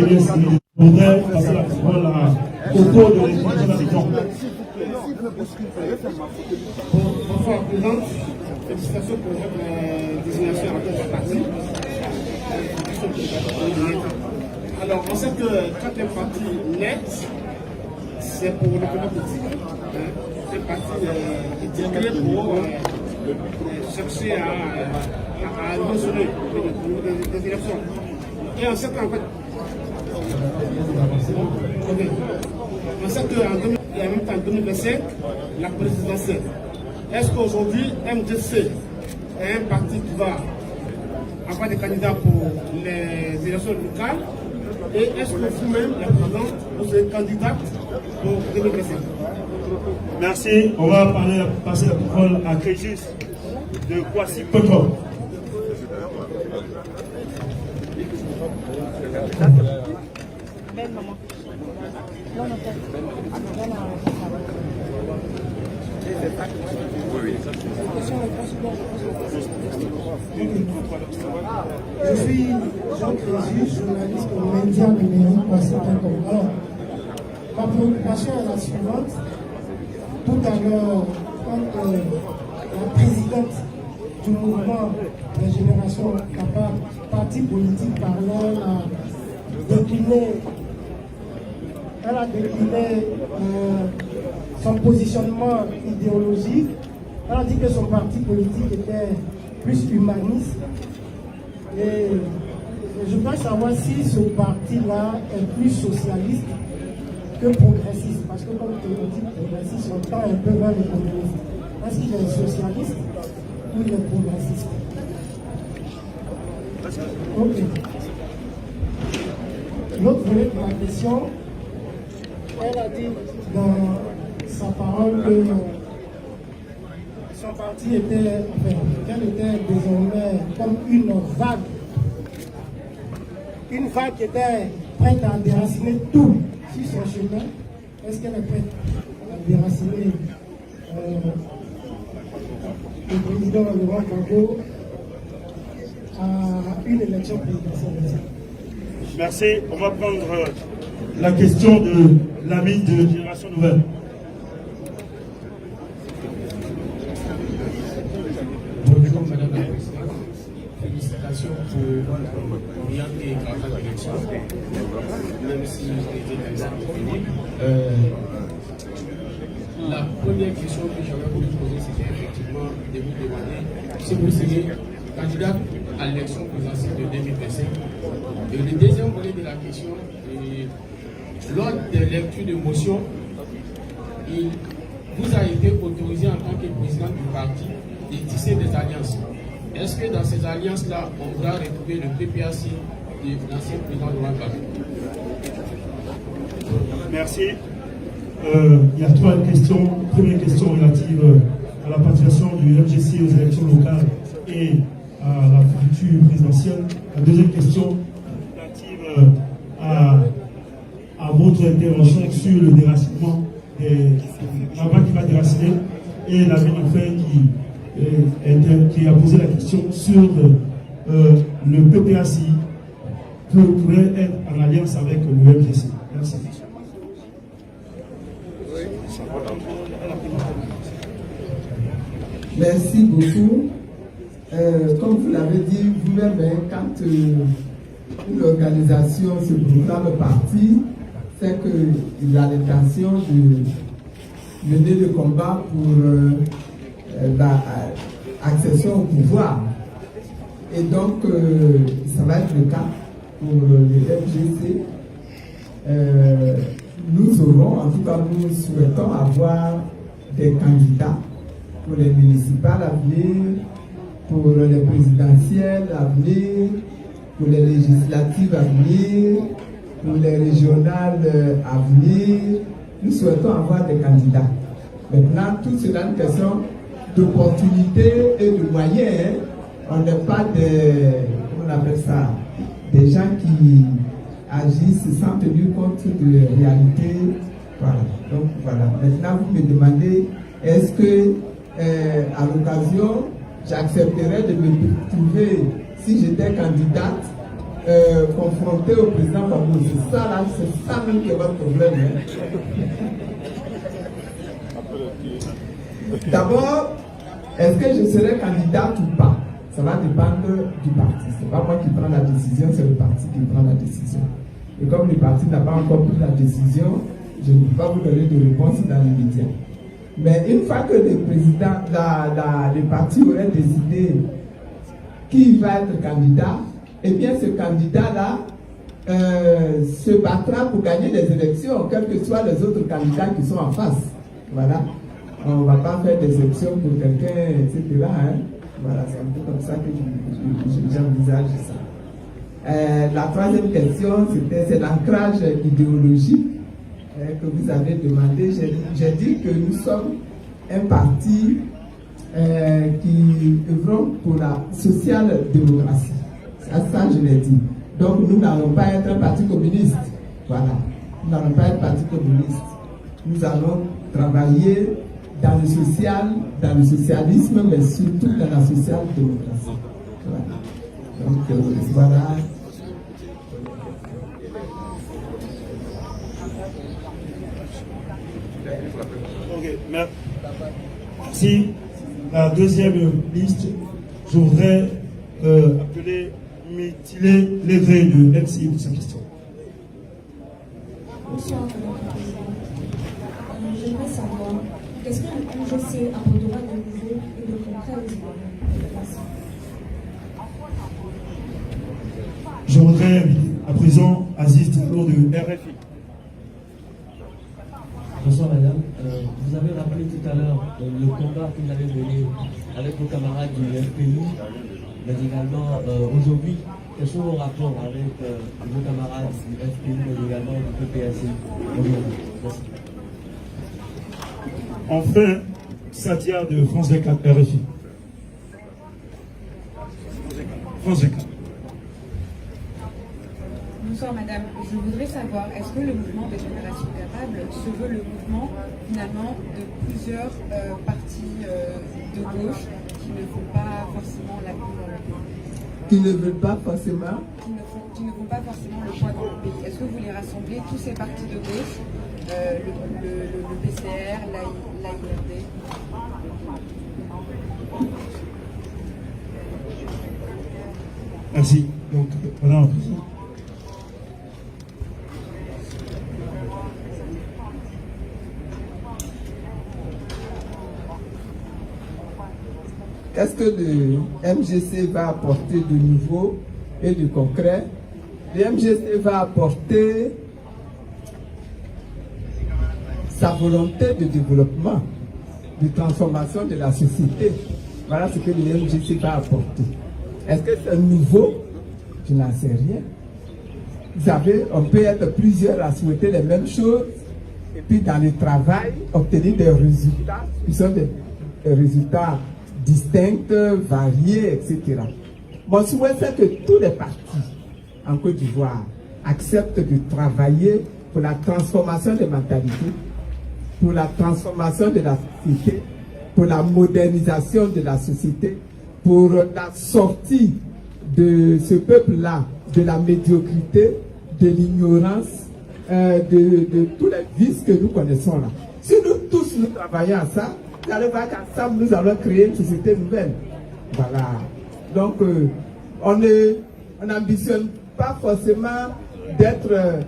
jeunesse. Je voudrais passer la parole au cours de l'exposition de la région. Bonsoir, Présidente. Félicitations pour votre désignation en tête de parti. Alors, on sait que quand un parti naît, c'est pour le développement politique. C'est un parti qui est créé pour chercher à résoudre des élections. Et on sait qu'en fait, on sait qu'en même temps, en 2025, la présidentielle. Est-ce qu'aujourd'hui, MDC est un parti qui va avoir des candidats pour les élections locales? Et est-ce que vous-même, la présidente, vous êtes candidate pour 2025? Merci. On va passer la parole à Crésus de Kwasi Poto. Belle maman. Non, non, Je suis Jean Crésus, journaliste au média numérique Kwasi.com. Alors, ma préoccupation est la suivante. Tout à l'heure, quand la présidente du mouvement des générations capables, parti politique, parlait, elle a décliné son positionnement idéologique. Elle a dit que son parti politique était plus humaniste. Et je voudrais savoir si ce parti-là est plus socialiste que progressiste. Parce que comme on dit progressiste, on tend un peu vers les communistes. Est-ce qu'il est socialiste ou il est progressiste? Ok. L'autre volet de la question, elle a dit dans sa parole que son parti était, qu'elle était désormais comme une vague qui était prête à déraciner tout sur son chemin. Est-ce qu'elle est prête à déraciner le président Laurent Gbagbo à une élection présidentielle? Merci. On va prendre la question de l'ami de Génération Nouvelle. Bonjour Madame la Présidente. Félicitations pour l'orienté et campagne d'élection, même si j'ai été examiné. La première question que j'avais voulu poser, c'était effectivement de vous demander si vous seriez candidat à l'élection présidentielle de 2025. Et le deuxième volet de la question, lors des lectures de motion, il vous a été autorisé en tant que président du parti de tisser des alliances. Est-ce que dans ces alliances-là, on pourra retrouver le PPAC de l'ancien président Laurent Gbagbo? Merci. Il y a trois questions. Première question relative à la participation du MGC aux élections locales et à la future présidentielle. La deuxième question relative à votre intervention sur le déracinement, la vague qui va déraciner, et la Ménofère qui a posé la question sur le PPAC qui pourrait être en alliance avec le MGC. Merci. Merci beaucoup. Comme vous l'avez dit vous-même, quand une organisation se proclame parti, c'est qu'il a l'intention de mener le combat pour l'accession au pouvoir. Et donc, ça va être le cas pour le FGC. Nous aurons, en tout cas nous souhaitons avoir des candidats pour les municipales à venir, pour les présidentielles à venir, pour les législatives à venir, pour les régionales à venir. Nous souhaitons avoir des candidats. Maintenant, tout cela est une question d'opportunité et de moyens. On n'est pas des, comment on appelle ça, des gens qui agissent sans tenir compte de la réalité. Voilà. Donc voilà. Maintenant, vous me demandez, est-ce que à l'occasion, j'accepterais de me trouver, si j'étais candidate, confronté au président Babou. C'est ça là, c'est ça même qui est votre problème. D'abord, est-ce que je serai candidate ou pas? Ça va dépendre du parti. Ce n'est pas moi qui prends la décision, c'est le parti qui prend la décision. Et comme le parti n'a pas encore pris la décision, je ne peux pas vous donner de réponse dans l'immédiat. Mais une fois que le président, le parti aurait décidé qui va être candidat, eh bien ce candidat-là se battra pour gagner les élections, quels que soient les autres candidats qui sont en face. Voilà. On ne va pas faire d'exception pour quelqu'un, etc. Hein? Voilà, c'est un peu comme ça que j'envisage ça. La troisième question, c'est l'ancrage idéologique que vous avez demandé. J'ai dit que nous sommes un parti qui œuvrons pour la social-démocratie. Ça, je l'ai dit. Donc, nous n'allons pas être un parti communiste. Voilà. Nous n'allons pas être un parti communiste. Nous allons travailler dans le social, dans le socialisme, mais surtout dans la social-démocratie. Voilà. Donc, voilà. Ok, merci. La deuxième liste, je voudrais appeler Mithilé Légré de MCI pour sa question. Bonsoir, j'aimerais savoir, qu'est-ce que le MGC apportera de nouveau et de concret aux Ivoiriens? Je voudrais inviter à présent Aziz Diallo de RFI. Bonsoir madame, vous avez rappelé tout à l'heure le combat que vous avez mené avec vos camarades du FPI, mais également aujourd'hui, quels sont vos rapports avec vos camarades du FPI, mais également du PPACI aujourd'hui? Merci. Enfin, Sadia de France 24 RFI. France 24. Bonsoir madame, je voudrais savoir, est-ce que le mouvement des générations capables se veut le mouvement finalement de plusieurs partis de gauche qui ne font pas forcément la pluie dans le pays? Qui ne veulent pas forcément Qui ne font pas forcément le poids dans le pays. Est-ce que vous voulez rassembler tous ces partis de gauche, le PCR, l'AIRD? Merci. Donc, madame la présidente. Qu'est-ce que le MGC va apporter de nouveau et de concret? Le MGC va apporter sa volonté de développement, de transformation de la société. Voilà ce que le MGC va apporter. Est-ce que c'est nouveau? Je n'en sais rien. Vous savez, on peut être plusieurs à souhaiter les mêmes choses et puis dans le travail, obtenir des résultats qui sont des résultats distincts, variés, etc. Mon souhait, c'est que tous les partis en Côte d'Ivoire acceptent de travailler pour la transformation des mentalités, pour la transformation de la société, pour la modernisation de la société, pour la sortie de ce peuple-là, de la médiocrité, de l'ignorance, de tous les vices que nous connaissons là. Si nous tous nous travaillons à ça, vous allez voir qu'ensemble nous allons créer une société nouvelle. Voilà. Donc, on n'ambitionne pas forcément d'être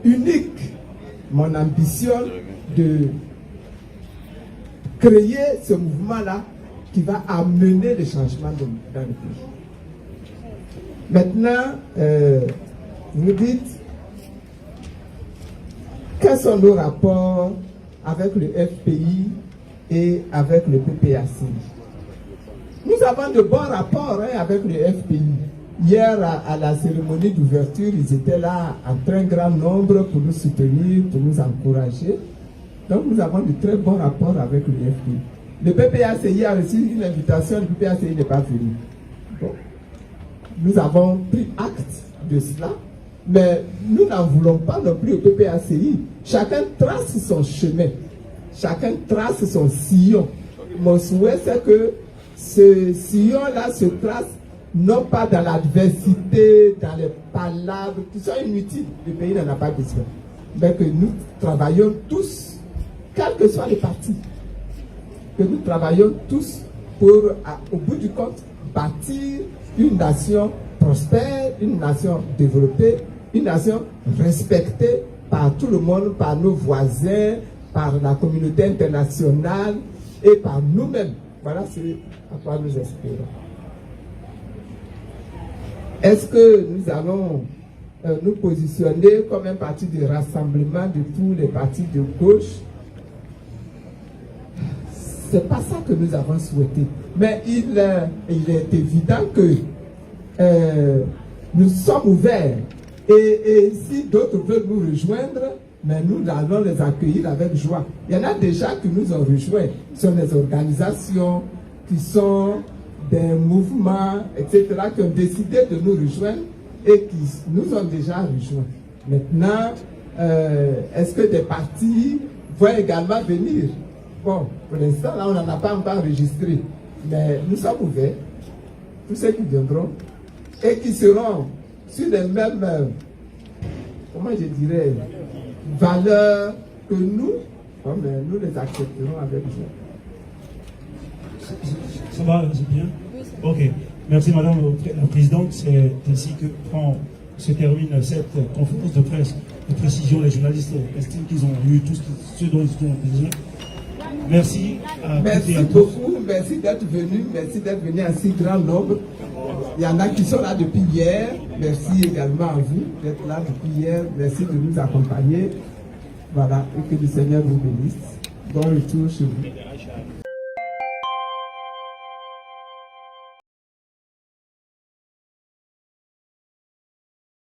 unique. Mais on ambitionne de créer ce mouvement-là qui va amener le changement dans le pays. Maintenant, vous dites, quels sont nos rapports avec le FPI et avec le PPACI? Nous avons de bons rapports avec le FPI. Hier, à la cérémonie d'ouverture, ils étaient là en très grand nombre pour nous soutenir, pour nous encourager. Donc, nous avons de très bons rapports avec le FPI. Le PPACI a reçu une invitation, le PPACI n'est pas venu. Bon. Nous avons pris acte de cela, mais nous n'en voulons pas non plus au PPACI. Chacun trace son chemin, chacun trace son sillon. Mon souhait, c'est que ce sillon-là se trace non pas dans l'adversité, dans les palabres qui sont inutiles. Le pays n'en a pas besoin. Mais que nous travaillons tous, quels que soient les partis, que nous travaillons tous pour, au bout du compte, bâtir une nation prospère, une nation développée, une nation respectée par tout le monde, par nos voisins, par la communauté internationale et par nous-mêmes. Voilà ce à quoi nous espérons. Est-ce que nous allons nous positionner comme un parti de rassemblement de tous les partis de gauche? C'est pas ça que nous avons souhaité. Mais il est évident que nous sommes ouverts. Et si d'autres veulent nous rejoindre, mais nous allons les accueillir avec joie. Il y en a déjà qui nous ont rejoints. Ce sont des organisations qui sont des mouvements, etc., qui ont décidé de nous rejoindre et qui nous ont déjà rejoints. Maintenant, est-ce que des partis vont également venir? Bon, pour l'instant, là, on n'en a pas encore enregistré. Mais nous sommes ouverts. Tous ceux qui viendront et qui seront sur les mêmes, comment je dirais, valeurs que nous, bon, mais nous les accepterons avec joie. Ça va, c'est bien? Ok. Merci Madame la Présidente. C'est ainsi que se termine cette conférence de presse de précision. Les journalistes estiment qu'ils ont eu tout ce dont ils ont besoin. Merci à merci beaucoup, merci d'être venu en si grand nombre. Il y en a qui sont là depuis hier. Merci également à vous d'être là depuis hier. Merci de nous accompagner. Voilà, et que le Seigneur vous bénisse. Bon retour chez vous.